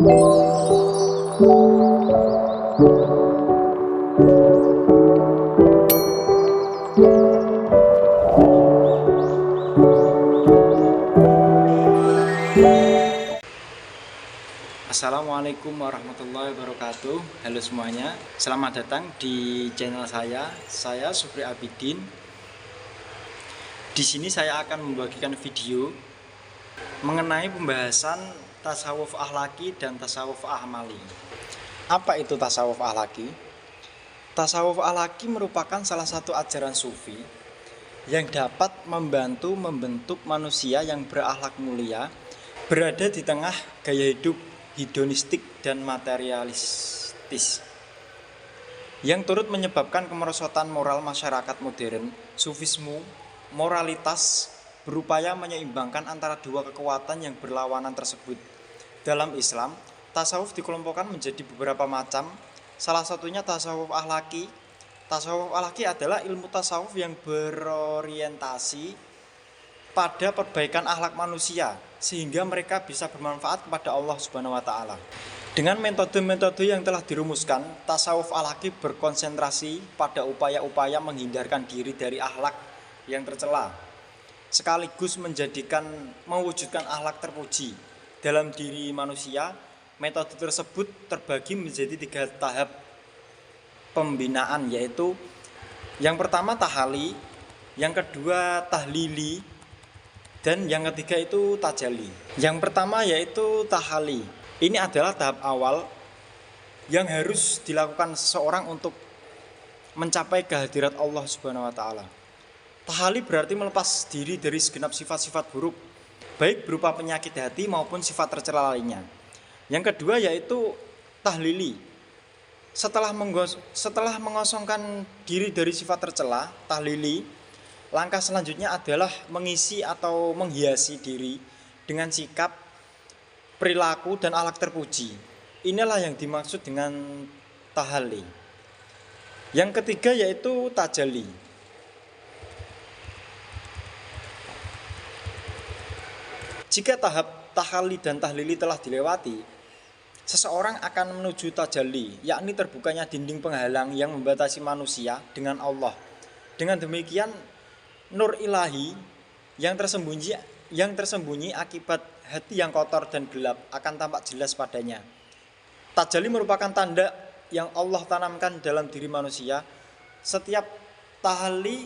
Assalamualaikum warahmatullahi wabarakatuh. Halo semuanya, selamat datang di channel saya Supri Abidin. Di sini saya akan membagikan video mengenai pembahasan tasawuf akhlaki dan tasawuf amali. Apa itu tasawuf akhlaki? Tasawuf akhlaki merupakan salah satu ajaran sufi yang dapat membantu membentuk manusia yang berakhlak mulia, berada di tengah gaya hidup hedonistik dan materialistis yang turut menyebabkan kemerosotan moral masyarakat modern. Sufisme moralitas berupaya menyeimbangkan antara dua kekuatan yang berlawanan tersebut. Dalam Islam, tasawuf dikelompokkan menjadi beberapa macam. Salah satunya tasawuf akhlaki. Tasawuf akhlaki adalah ilmu tasawuf yang berorientasi pada perbaikan akhlak manusia sehingga mereka bisa bermanfaat kepada Allah Subhanahu wa taala. Dengan metode-metode yang telah dirumuskan, tasawuf akhlaki berkonsentrasi pada upaya-upaya menghindarkan diri dari akhlak yang tercela, sekaligus mewujudkan akhlak terpuji dalam diri manusia. Metode tersebut terbagi menjadi 3 tahap pembinaan, yaitu yang pertama tahali, yang kedua tahlili, dan yang ketiga itu tajalli. Yang pertama yaitu tahali. Ini adalah tahap awal yang harus dilakukan seseorang untuk mencapai kehadirat Allah Subhanahu wa taala. Tahali berarti melepas diri dari segenap sifat-sifat buruk, baik berupa penyakit hati maupun sifat tercela lainnya. Yang kedua yaitu tahlili. Setelah mengosongkan diri dari sifat tercela, tahlili, langkah selanjutnya adalah mengisi atau menghiasi diri dengan sikap, perilaku, dan akhlak terpuji. Inilah yang dimaksud dengan tahali. Yang ketiga yaitu tajalli. Jika tahap tahali dan tahlili telah dilewati, seseorang akan menuju tajalli, yakni terbukanya dinding penghalang yang membatasi manusia dengan Allah. Dengan demikian, nur ilahi yang tersembunyi akibat hati yang kotor dan gelap akan tampak jelas padanya. Tajalli merupakan tanda yang Allah tanamkan dalam diri manusia. Setiap tajalli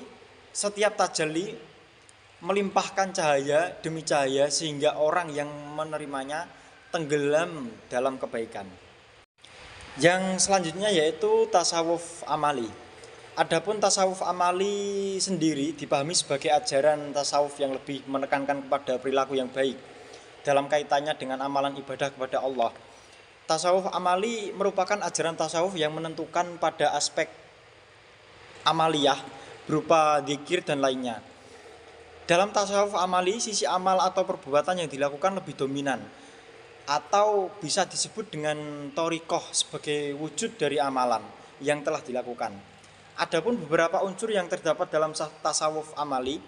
melimpahkan cahaya demi cahaya sehingga orang yang menerimanya tenggelam dalam kebaikan. Yang selanjutnya yaitu tasawuf amali. Adapun tasawuf amali sendiri dipahami sebagai ajaran tasawuf yang lebih menekankan kepada perilaku yang baik dalam kaitannya dengan amalan ibadah kepada Allah. Tasawuf amali merupakan ajaran tasawuf yang menentukan pada aspek amaliyah berupa zikir dan lainnya. Dalam tasawuf amali, sisi amal atau perbuatan yang dilakukan lebih dominan, atau bisa disebut dengan thoriqoh sebagai wujud dari amalan yang telah dilakukan. Adapun beberapa unsur yang terdapat dalam tasawuf amali,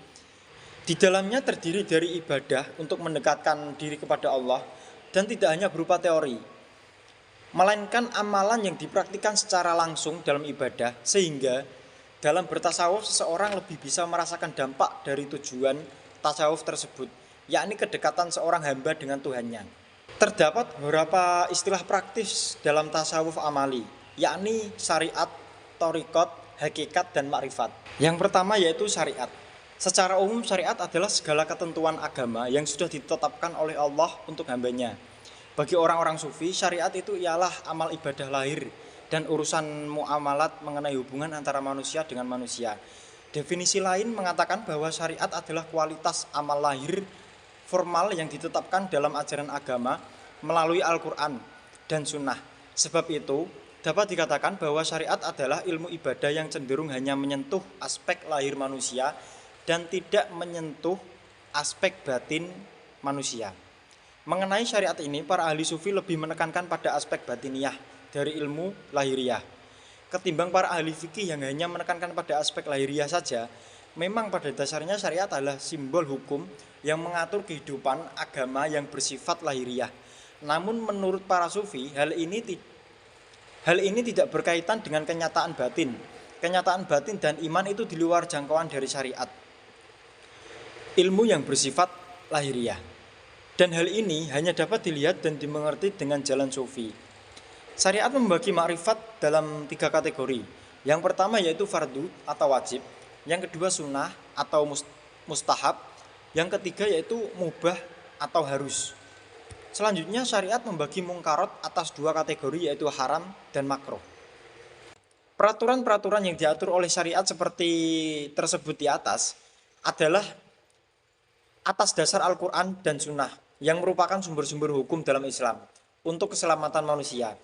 di dalamnya terdiri dari ibadah untuk mendekatkan diri kepada Allah, dan tidak hanya berupa teori, melainkan amalan yang dipraktikkan secara langsung dalam ibadah, sehingga dalam bertasawuf seseorang lebih bisa merasakan dampak dari tujuan tasawuf tersebut, yakni kedekatan seorang hamba dengan Tuhannya. Terdapat beberapa istilah praktis dalam tasawuf amali, yakni syariat, thoriqat, hakikat, dan makrifat. Yang pertama yaitu syariat. Secara umum syariat adalah segala ketentuan agama yang sudah ditetapkan oleh Allah untuk hambanya. Bagi orang-orang sufi, syariat itu ialah amal ibadah lahir dan urusan muamalat mengenai hubungan antara manusia dengan manusia. Definisi lain mengatakan bahwa syariat adalah kualitas amal lahir formal yang ditetapkan dalam ajaran agama melalui Al-Quran dan Sunnah. Sebab itu, dapat dikatakan bahwa syariat adalah ilmu ibadah yang cenderung hanya menyentuh aspek lahir manusia dan tidak menyentuh aspek batin manusia. Mengenai syariat ini, para ahli sufi lebih menekankan pada aspek batiniyah dari ilmu lahiriah ketimbang para ahli fikih yang hanya menekankan pada aspek lahiriah saja. Memang pada dasarnya syariat adalah simbol hukum yang mengatur kehidupan agama yang bersifat lahiriah. Namun menurut para sufi, hal ini tidak berkaitan dengan kenyataan batin. Kenyataan batin dan iman itu di luar jangkauan dari syariat. Ilmu yang bersifat lahiriah. Dan hal ini hanya dapat dilihat dan dimengerti dengan jalan sufi. Syariat membagi makrifat dalam 3 kategori. Yang pertama yaitu fardu atau wajib. Yang kedua sunnah atau mustahab. Yang ketiga yaitu mubah atau harus. Selanjutnya syariat membagi mungkarat atas 2 kategori yaitu haram dan makruh. Peraturan-peraturan yang diatur oleh syariat seperti tersebut di atas adalah atas dasar Al-Quran dan Sunnah yang merupakan sumber-sumber hukum dalam Islam untuk keselamatan manusia.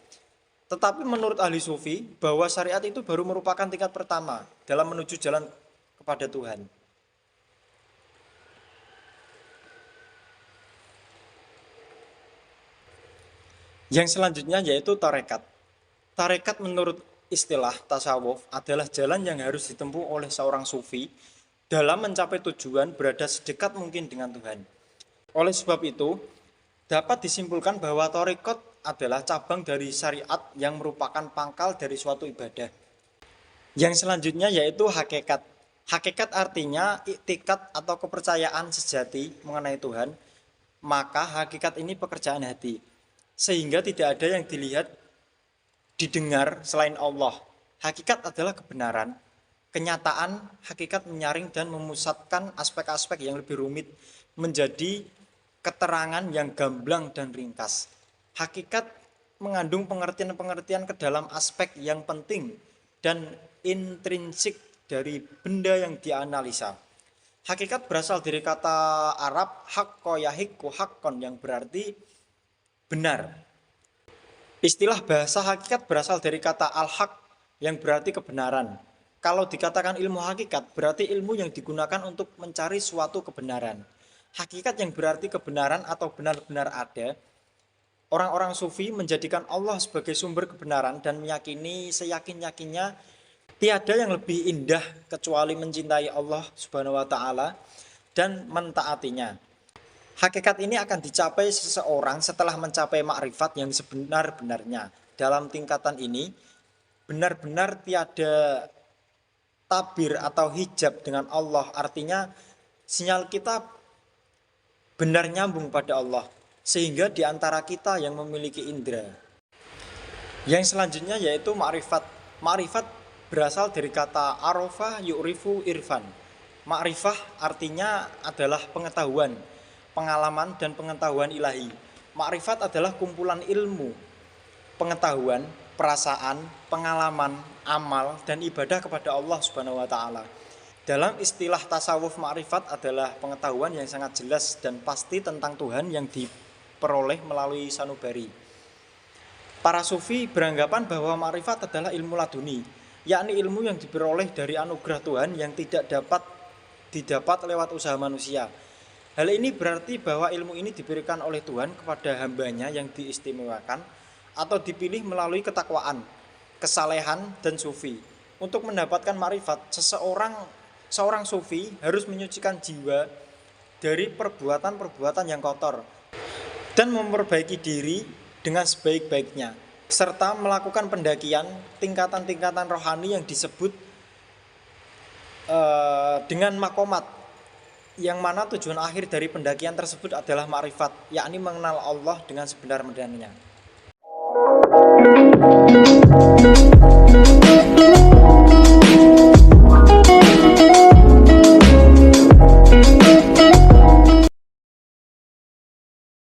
Tetapi menurut ahli sufi bahwa syariat itu baru merupakan tingkat pertama dalam menuju jalan kepada Tuhan. Yang selanjutnya yaitu tarekat. Tarekat menurut istilah tasawuf adalah jalan yang harus ditempuh oleh seorang sufi dalam mencapai tujuan berada sedekat mungkin dengan Tuhan. Oleh sebab itu, dapat disimpulkan bahwa tarekat adalah cabang dari syariat yang merupakan pangkal dari suatu ibadah. Yang selanjutnya yaitu hakikat. Hakikat artinya iktikad atau kepercayaan sejati mengenai Tuhan. Maka hakikat ini pekerjaan hati. Sehingga tidak ada yang dilihat, didengar selain Allah. Hakikat adalah kebenaran. Kenyataan, hakikat menyaring dan memusatkan aspek-aspek yang lebih rumit menjadi keterangan yang gamblang dan ringkas. Hakikat mengandung pengertian-pengertian ke dalam aspek yang penting dan intrinsik dari benda yang dianalisa. Hakikat berasal dari kata Arab hakko yahikku hakkon yang berarti benar. Istilah bahasa hakikat berasal dari kata al-haq yang berarti kebenaran. Kalau dikatakan ilmu hakikat berarti ilmu yang digunakan untuk mencari suatu kebenaran. Hakikat yang berarti kebenaran atau benar-benar ada. Orang-orang sufi menjadikan Allah sebagai sumber kebenaran dan meyakini seyakin-yakinnya tiada yang lebih indah kecuali mencintai Allah Subhanahu wa taala dan mentaatinya. Hakikat ini akan dicapai seseorang setelah mencapai makrifat yang sebenar-benarnya. Dalam tingkatan ini benar-benar tiada tabir atau hijab dengan Allah. Artinya sinyal kita benar nyambung pada Allah. Sehingga di antara kita yang memiliki indera. Yang selanjutnya yaitu makrifat. Makrifat berasal dari kata arafa yu'rifu irfan. Makrifah artinya adalah pengetahuan, pengalaman dan pengetahuan ilahi. Makrifat adalah kumpulan ilmu, pengetahuan, perasaan, pengalaman, amal dan ibadah kepada Allah Subhanahu wa taala. Dalam istilah tasawuf, makrifat adalah pengetahuan yang sangat jelas dan pasti tentang Tuhan yang diperoleh melalui sanubari. Para sufi beranggapan bahwa makrifat adalah ilmu laduni, yakni ilmu yang diperoleh dari anugerah Tuhan yang tidak dapat didapat lewat usaha manusia. Hal ini berarti bahwa ilmu ini diberikan oleh Tuhan kepada hambanya yang diistimewakan atau dipilih melalui ketakwaan, kesalehan dan sufi. Untuk mendapatkan makrifat, seorang sufi harus menyucikan jiwa dari perbuatan-perbuatan yang kotor dan memperbaiki diri dengan sebaik-baiknya, serta melakukan pendakian tingkatan-tingkatan rohani yang disebut dengan makomat, yang mana tujuan akhir dari pendakian tersebut adalah makrifat, yakni mengenal Allah dengan sebenar-benarnya.